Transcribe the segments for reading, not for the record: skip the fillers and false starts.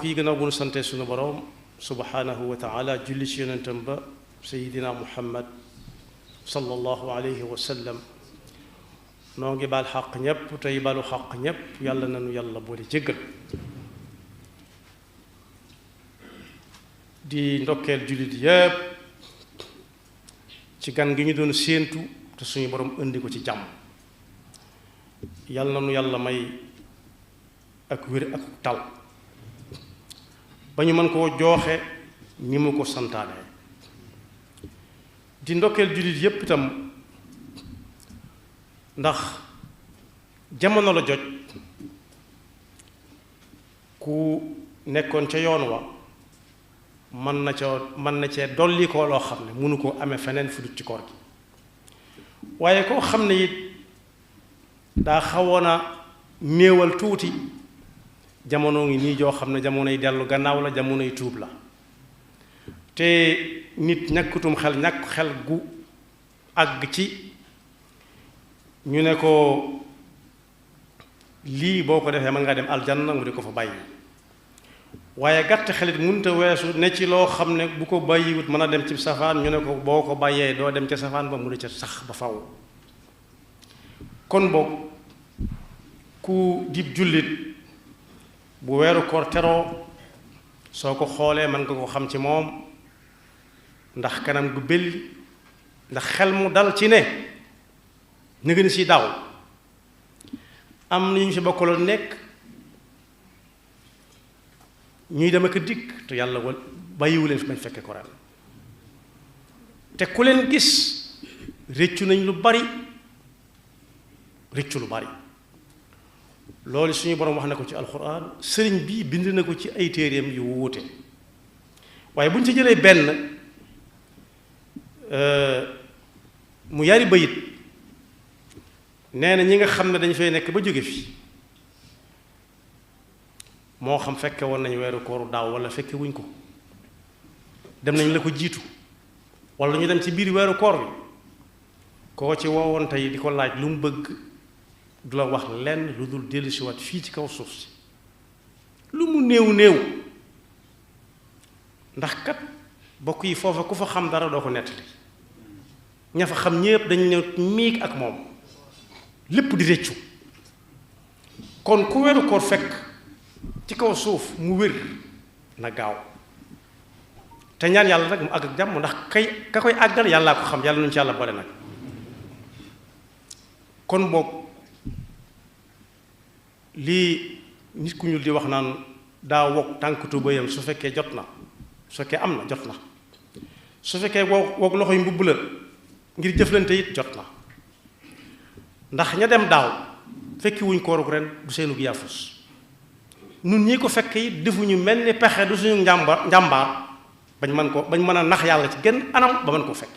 mbokk yi gënaaw bu nu sante sunu borom subhanahu wa taala julli ci yonentam ba sayidina muhammad sallallahu alayhi wa sallam noo ngi baal xaq ñépp tey balu xaq ñépp yàlla nanu yàlla boole jéggal di ndokkeel jullit yépp ci gan gi ñu doon séentu te suñu borom indi ko ci jàmm yàlla nanu yàlla may ak wér ak tal ba ñu mën koo jooxe ni mu ko santaane di ndokkeel jullit yépp itam ndax jamono la jot ku nekkoon ca yoon wa mën na cee dolli ko loo xam ne mënu koo amee feneen fu dut ci koor gi waaye koo xam ne it daa xawoon a néewal tuuti jamono ngi nii joo xam ne jamonoy dellu gannaaw la jamonoy tuub la te nit ñàkkutum xel ñàkk xel gu àgg ci ñu ne ko lii boo ko defee mën nga dem aljanna mu di ko fa bàyyi waaye gàtt xelit mënta weesu ne ci loo xam ne bu ko bàyyiwut mën a dem ci safaan ñu ne ko boo ko bàyyee doo dem ca safaan ba mu di ca sax ba faw kon boog ku dib jullit bu weeru koor teroo soo ko xoolee mën nga ko xam ci moom ndax kanam gu belli ndax xel mu dal ci ne ñu gën si daaw am na ñu si bokkaloon nekk ñuy dem ak dikk te yàlla wal bàyyiwu leen fi bañ fekke ko ren te ku leen gis réccu nañ lu bari réccu lu bari loolu suñu borom wax na ko ci alxuraan sëriñ bi bind na ko ci ay téeréem yu wuute waaye bu ñu ci jëlee benn mu yari bayit nee na ñi nga xam ne dañ fay nekk ba jóge fi moo xam fekke woon nañ weeru kooru daaw wala fekke wuñ ko dem nañ la ko jiitu wala ñu dem ci biir weeru koor bi koo ci woowoon tey di ko laaj lu mu bëgg du la wax lenn lu dul dellusiwaat fii ci kaw suuf si lu mu néew néew ndax kat bokk yi foofa ku fa xam dara doo ko nettali ña fa xam ñépp dañu ne miig ak moom lépp di réccu kon ku weeru koor fekk ci kaw suuf mu wér na gaaw te ñaan yàlla nag mu àgg ak jàmm ndax ka koy àggal yàllaa ko xam yàlla nuñu ci yàlla boole nag kon boog lii nit ku ñuul di wax naan daa wokk tànk tubayam su fekkee jot na su fekkee am na jot na su fekkee wokk loxoy mbubb la ngir jëflante it jot na ndax ña dem daaw fekki wuñ koorug ren du seenu gi yaafus nun ñi ko fekk it defuñu mel ni pexe du suñu njàmbaar bañ mën a nax yàlla ci gën anam ba mën koo fekk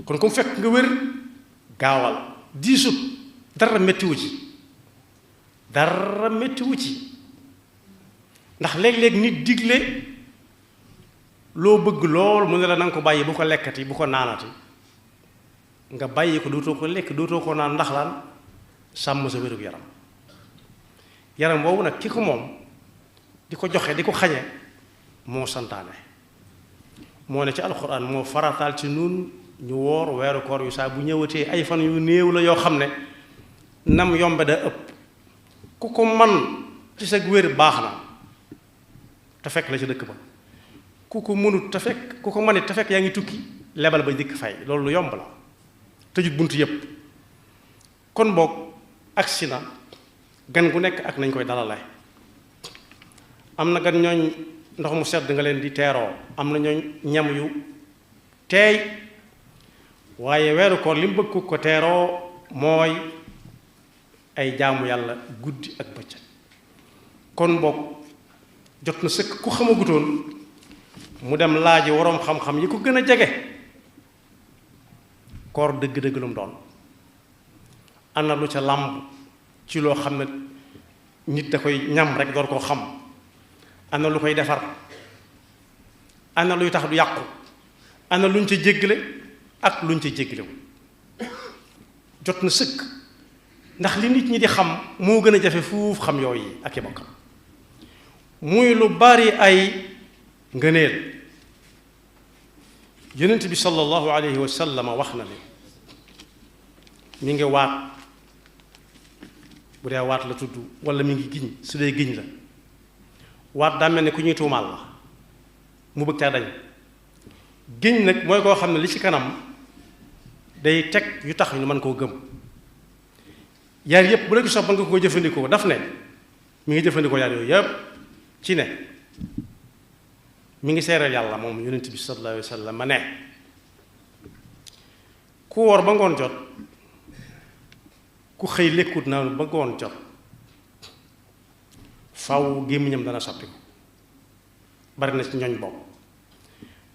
kon comme fekk nga wér gaawal diisut dara mettiwu ci dara mettiwu ci ndax léeg-léeg nit digle loo bëgg lool mu ne la na nga ko bàyyi bu ko lekkati bu ko naanati nga bàyyi ko dootoo ko lekk dootoo ko naan ndax laan sàmm sa wérug yaram boobu nag ki ko moom di ko joxe di ko xañe moo santaane moo ne ci alxuraan moo farataal ci nun ñu woor weeru koor yu saa bu ñëwatee ay fan yu néew la yoo xam ne nam yombe da ëpp ku ko man ci sa wér baax na te fekk la ci dëkk ba ku ko mënut te fekk ku ko manit te fekk yaa ngi tukki lebal ba dikk fay loolu lu yomb la tëjut bunt yépp kon boog agsi na gan gu nekk ak nañ koy dalale am na gan ñooñ ndox mu sedd nga leen di teeroo am na ñooñ ñam yu teey waaye weeru koor li mu bëgg ko teeroo mooy ay jaamu yàlla guddi ak bëccëg kon boog jot na sëkk ku xamagutoon mu dem laaji waroom xam-xam yi ko gën a jege koor dëgg-dëgg lu mu doon ana lu ca làmb ci loo xam ne nit da koy ñam rek door koo xam ana lu koy defar ana luy tax du yàqu ana luñ ca jéggale ak luñ ca jéggalewu jot na sëkk ndax li nit ñi di xam moo gën a jafe fuuf xam yooyu ak i bokkam muy lu bari ay ngëneel. yonent bi sallallahu alayhi wa sallam wax na ne mi ngi waat bu dee waat la tudd wala mi ngi giñ su dee giñ la waat daa mel ne ku ñuy tuumaal la mu bëgg caa dañ. giñ nag mooy koo xam ne li ci kanam day teg yu tax ñu mën koo gëm. yaar yépp bu la ci sopp mën nga koo jëfandikoo daf ne mi ngi jëfandikoo yaar yooyu yépp ci ne mi ngi seereel yàlla moom yonent bi sallallahu alayhi wa sallam ma ne ku woor ba ngoon jot ku xëy lekkut naanu ba ngoon jot faw gémmiñam dana soppiku. bari na ci ñooñ bopp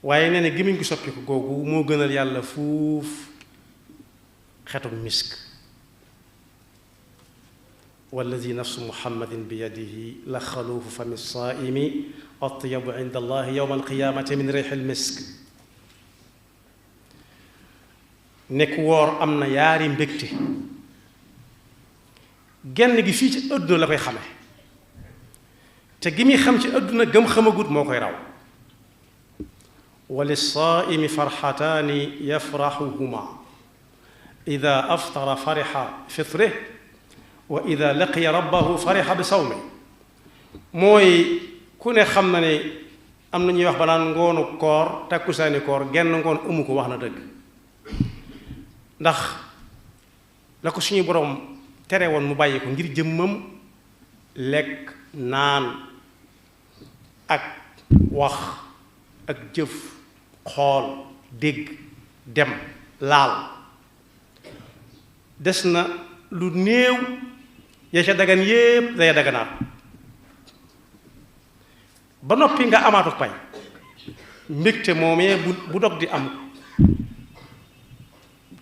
waaye nee na gémmiñ gi soppiku googu moo gënal yàlla fuuf xetum misk. walladi nafsu muhammadin bi yadihi la xaluufu fami saaimi atyabu inda allahi yowma alqiyaamati min riixi lmisk. nekk woor am na yaari mbégte genn gi fii ci àdduna la koy xame te gi muy xam ci àdduna gëm xamagut moo koy raw. wa lissaaimi farxataani yafraxuhuma ida aftara farixa fitrih wa ida laqiya rabbahu farixa bi sawmi. mooy ku ne xam na ne am na ñuy wax ba naan ngoonu koor takkusaani koor genn ngoon amu ko wax na dëgg. ndax la ko suñu boroom tere woon mu bàyyi ko ngir jëmmam lekk naan ak wax ak jëf xool dégg dem laal des na lu néew ya ca dagan yépp day daganaat ba noppi nga amaatu pay. mbégte moomee bu dog di am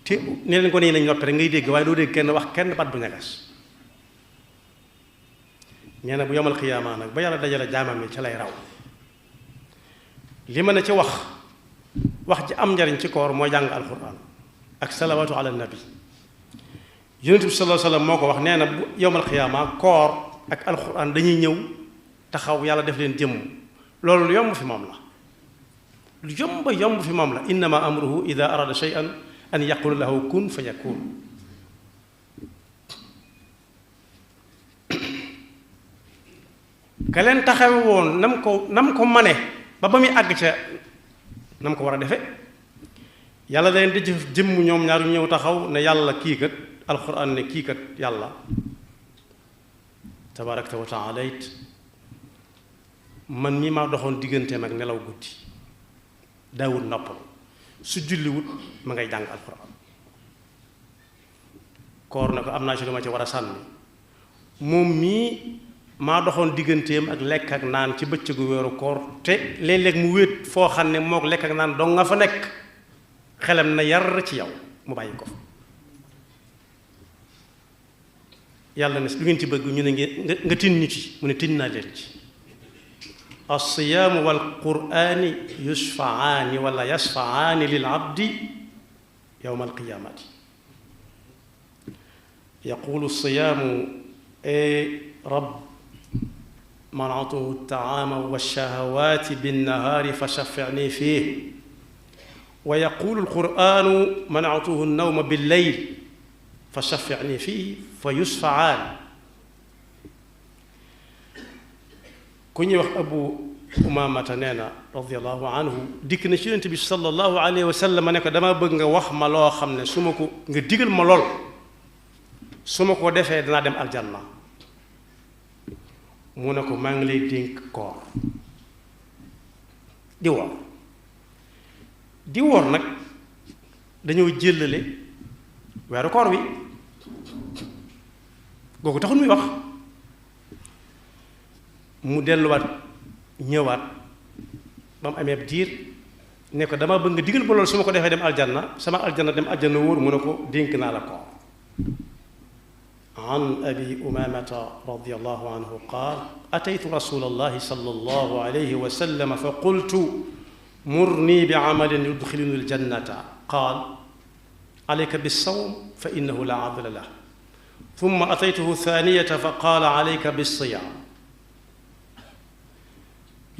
te ne leen ko nii nañ noppi rek ngay dégg waaye doo dégg kenn wax kenn bat bu ñagas. nee na bu yomal xiyaama nag ba yàlla dajale jaamam yi ca lay raw. li ma ne ci wax ji am njariñ ci koor mooy jàng alquran ak salawaatu ala nabi. yonent bi sallallahu alayhi wa sallam moo ko wax nee na bu yomal xiyaama koor ak alquran dañuy ñëw taxaw yàlla def leen jëmm. loolu lu yomb fi moom la lu yomb fi moom la. innama amruhu ida arada shay'an an yaqula lahu kun fa yakun. ka leen taxawe woon nam ko mane ba muy àgg ca nam ko war a defe yàlla da leen di jëf jëmm ñoom ñaar ñëw taxaw ne yàlla kii kat alxuraan ne kii kat yàlla tabarakta wa taalayt man mii maa doxoon digganteem ak nelaw guddi daawul noppal su julliwut ma ngay jàng alxuraan. koor na ko am naa ci lu ma ci war a sànni moom mii maa doxoon digganteem ak lekk ak naan ci bëccëgu weeru koor te léeg-léeg mu wéet foo xam ne mook lekk ak naan dong nga fa nekk xelam na yar ci yow mu bàyyi ko. yàlla ne lu ngeen ci bëgg ñu ne nga tin ñu ci mu ne tin naa leen ci. alsiyaamu walqurani yusfaani wala yasfaani lil abdi yowma alqiyamati. yaqulu siyaamu rab manatuhu taama walshahawati binnahaari fa shafficni fih wa yaqulu alquranu manatuhu nnawma billeyl fa shafficni fih fa yusfacaan. ku ñuy wax abu umamata nee na radiallahu anhu dikk na ci yonent bi sallallahu alayhi wa sallam ne ko dama bëgg nga wax ma loo xam ne su ma ko nga digal ma lool su ma ko defee danaa dem aljanna. mu ne ko maa ngi lay dénk koor di woor nag dañoo jëllale weeru koor wi googu taxul muy wax. mu delluwaat ñëwaat ba mu amee ab diir ne ko dama bëgg nga digal ba loolu su ma ko defee dem aljanna sama aljanna dem aljanna wóor mu ne ko dénk naa la koor. an abi umamata radiyallahu anhu qaal ataytu rasulallahi sallallahu alayhi wa sallam fa qultu murni bi amalin yudxiluni aljannata qaal alayka bissawm fa innahu la adla lah thumma ataytuhu thaniyata fa qaala alayka bissiyam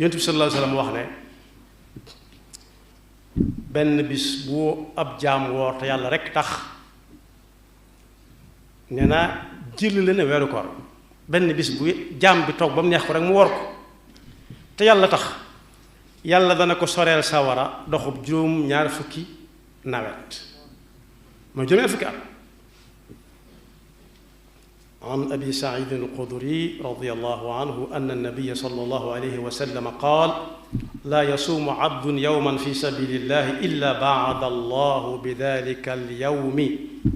yonent bi sallallahu alayhi wa sallam wax ne benn bis bu ab jaam woor te yàlla rekk tax nee na jël la ne weeru koor benn bis bu jaam bi toog ba mu neex ko rek mu woor ko te yàlla tax yàlla dana ko soreel sawara doxub juróom ñaar fukki nawet mooy juróom ñaar fukki at عن أبي سعيد الخدري رضي الله عنه أن النبي صلى الله عليه وسلم قال لا يصوم عبد يوما في سبيل الله إلا بعد الله بذلك اليوم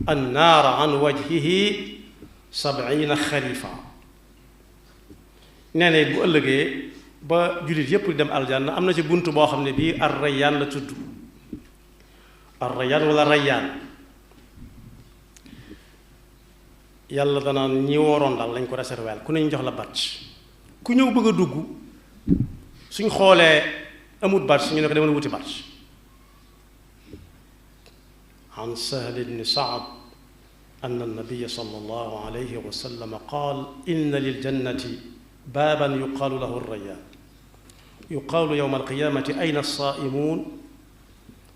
النار عن وجهه 70 خريفا nee na bu ëllëgee ba jullit yépp di dem aljanna am na ci bunt boo xam ne bii ar-Rayyaan la tudd ar-Rayyaan wala Rayyaan yàlla danaan ñi wooroon daal lañ ko réserver ku ne ñu jox la badge ku ñëw bëgg a dugg suñ xoolee amut badge ñu ne ko demal wuti badge an Sahl ibn Sa'd أن النبي صلى الله عليه وسلم قال إن للجنة بابا يقال له الريان يقال يوم القيامة أين الصائمون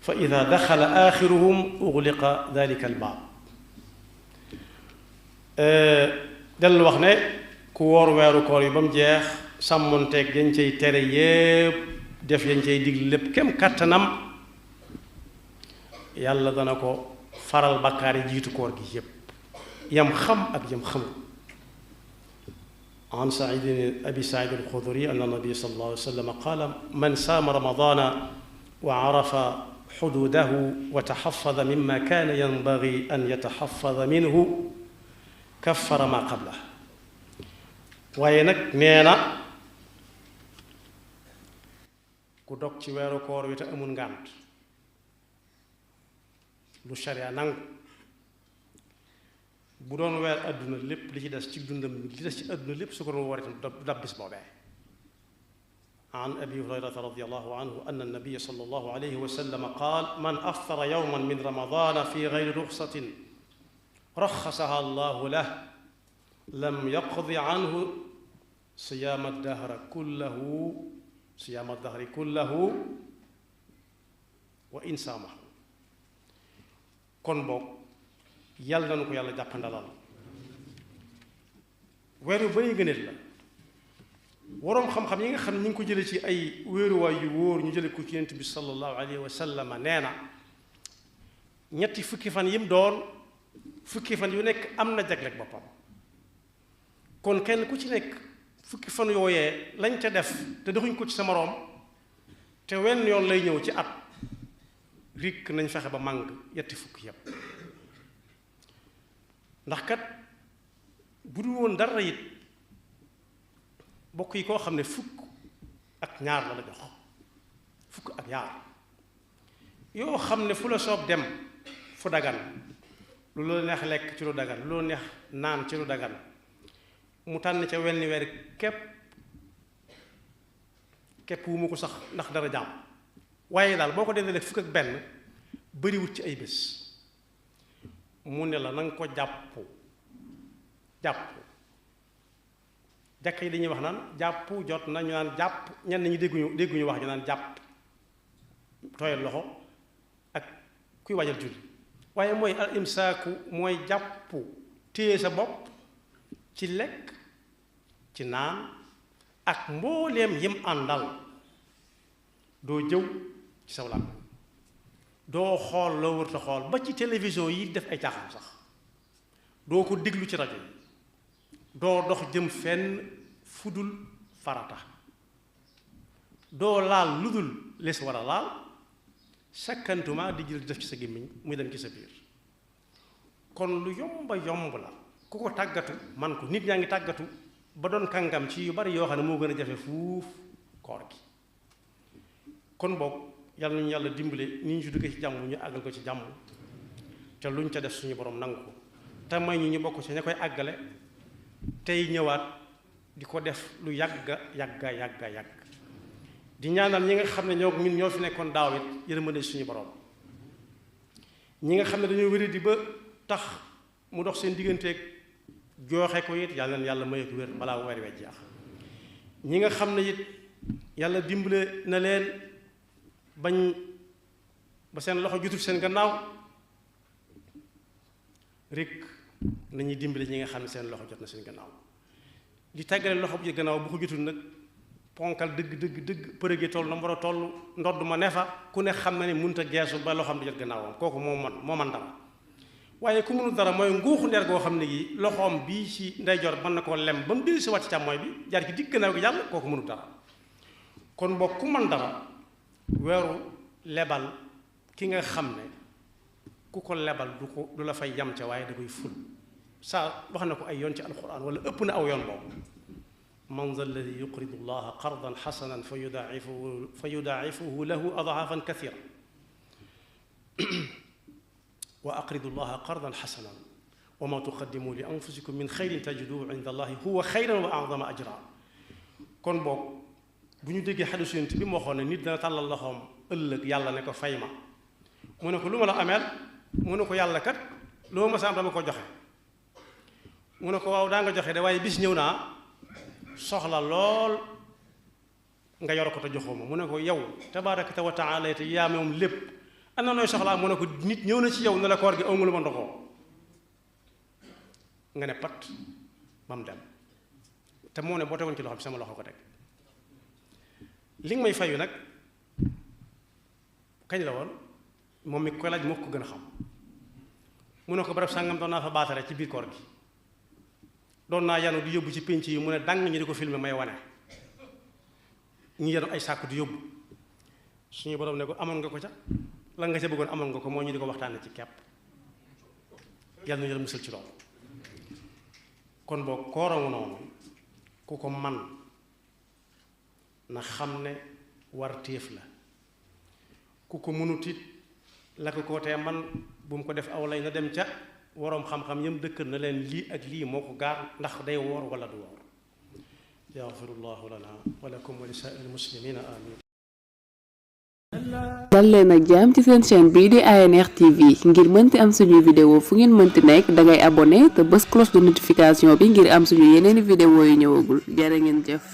فإذا دخل آخرهم أغلق ذلك الباب dellu wax ne ku woor weeru koor yi ba mu jeex sàmmonteeg yañ cay tere yépp def yañ cay digli lépp kem kàttanam yàlla dana ko faral bakkaar yi jiitu koor gi yépp yam xam ak yam xamul an abi Saïd al-Khudri anna nabiy sallallahu alayhi wa sallam qaala man saama ramadana wa arafa xuduudahu wa taxafada mimma kaana yanbagi an yataxafada minhu kaffara ma qabla waaye nag nee na ku dog ci weeru koor wi te amul ngànt lu sharia nangu bu doon weer àdduna lépp li ci des ci dundam li des ci àdduna lépp su ko doon war itam dab bis boobee an abi hurayrata radiyallahu anhu anna an-nabiyya sallallahu alayhi wa sallam qaala man aftara yawman min ramadana fi ghayri ruxsatin raxasaha allahu lahu lam yaqdi anhu siyaama dahri kullahu wa in saamahu kon boog yàlla nañu ko yàlla jàppandalal weer yu bari gëneel la waroom xam-xam yi nga xam ne ñu ngi ko jële ci ay wéeruwaay yu wóor ñu jële ko ci yonent bi sallallahu alayhi wa sallam nee na ñetti fukki fan yim doon fukki fan yu nekk am na jagleeg boppam kon kenn ku ci nekk fukki fan yooyee lañ ca def te doxuñ ko ci sa moroom te wenn yoon lay ñëw ci at rikk nañ fexe ba màng yetti fukki yépp ndax kat bu dul woon dara it bokk yi koo xam ne fukk ak ñaar la jox fukk ak ñaar yoo xam ne fu la soob dem fu dagan lu la neex lekk ci lu dagan lu la neex naan ci lu dagan mu tànn ca wenn weer képp wu ma ko sax ndax dara jàmm waaye daal boo ko dendalee fukk ak benn bariwut ci ay bés mu ne la na nga ko jàpp jàkk yi dañuy wax naan jàpp jot na ñu naan jàpp ñenn ñi dégguñu wax ñu naan jàpp tooyal loxo ak kuy waajal julli waaye mooy al imsaaku mooy jàpp téye sa bopp ci lekk ci naan ak mbooleem yim àndal doo jëw ci saw làmmiñ doo xool loo wërta xool ba ci télévision yi def ay caaxaan sax doo ko déglu ci rajo yi doo dox jëm fenn fudul farata doo laal lu dul lees war a laal sakkantuma di jël di def ci sa gémmiñ muy dem ci sa biir kon lu yomba yomb la ku ko tàggatu man ko nit ñaa ngi tàggatu ba doon kàngam ci yu bari yoo xam ne moo gën a jafe fuuf koor gi kon boog yàlla nañu yàlla dimbale ni ñu ci duggee ci jàmm ñu àggal ko ci jàmm te luñ ca def suñu borom nangu ko te may ñu bokk ci ña koy àggale tey ñëwaat di ko def lu yàgga di ñaanal ñi nga xam ne ñoo fi nekkoon daaw it yërmande suñu borom ñi nga xam ne dañoo wéri di ba tax mu dox seen digganteeg jooxe ko it yàlla na yàlla may ko wér balaa weer wee jeex ñi nga xam ne it yàlla dimbale na leen bañ ba seen loxo jutul seen gannaaw rek nañuy dimbale ñi nga xam ne seen loxo jot na seen gannaaw li tàggale loxo bu ci gannaaw bu ko jutul nag ponkal dëgg përëge toll na mu war a toll ndodd ma ne fa ku ne xam na ne mënut a geesu ba loxoom di jot gannaawam kooku moo man dara waaye ku mënul dara mooy nguuxu ndeer goo xam ne gi loxoom bii ci ndeyjoor mën na koo lem ba mu dellu si wàcc càmmooy bi jaar ci digg gannaaw gi yàlla kooku mënul dara kon boo ku man dara weeru lebal ki nga xam ne ku ko lebal du la fay yam ca waaye da koy ful saa wax na ko ay yoon ci alquran wala ëpp na aw yoon boobu man za alladi yuqridu llaha qardan xasanan fa yudaacifuhu lahu adcaafan kathira wa aqridu llaha qardan xasanan wa ma tuqaddimu li anfusikum min xayrin tajiduhu inda allahi huwa xayran wa acdama ajra kon boog bu ñu déggee xadiisu Yonent bi mu waxoon ne nit dana tàllal loxoom ëllëg yàlla ne ko fay ma mu ne ko lu ma la ameel mu ne ko yàlla kat loo ma sa am dama ko joxe mu ne ko waaw daa nga joxe de waaye bis ñëw naa soxla lool nga yor ko te joxoo ma mu ne ko yow tabaaraka wa taala te yaa moom lépp am na nooy soxlaa mu ne ko nit ñëw na ci yow ne la koor gi aw ma lu ma ndoxoo nga ne pat ba mu dem te moo ne boo tegoon ci loxo bi sama loxo ko teg li nga may fayu nag kañ la woon moom mi koy laaj moo ko gën a xam mu ne ko barab sàngam doon naa fa baatare ci biir koor gi doon naa yanu di yóbbu ci pénc yi mu ne dang ñi di ko filmer may wane ñu yenu ay sàkku di yóbbu suñu borom ne ko amoon nga ko ca lan nga ca bëggoon amoon nga ko moo ñu di ko waxtaane ci kepp yàlla na yàlla musal ci loolu kon boo kooramu noonu ku ko man na xam ne war téef la ku ko mënut it la ko kootee man bu mu ko def aw lay na dem ca waroom xam-xam yam dëkkal na leen lii ak lii moo ko gaar ndax day woor wala du woor yaxfirullahu lana wa lakum wa li saa'iril muslimina amin dal leen ak jaam ci seen chaîne bii di ANR TV ngir mënti am suñuy vidéo fu ngeen mënti nekk dangay abonné te bës cloche de notification bi ngir am suñu yeneeni vidéo yu ñëwagul jërë ngeen jëf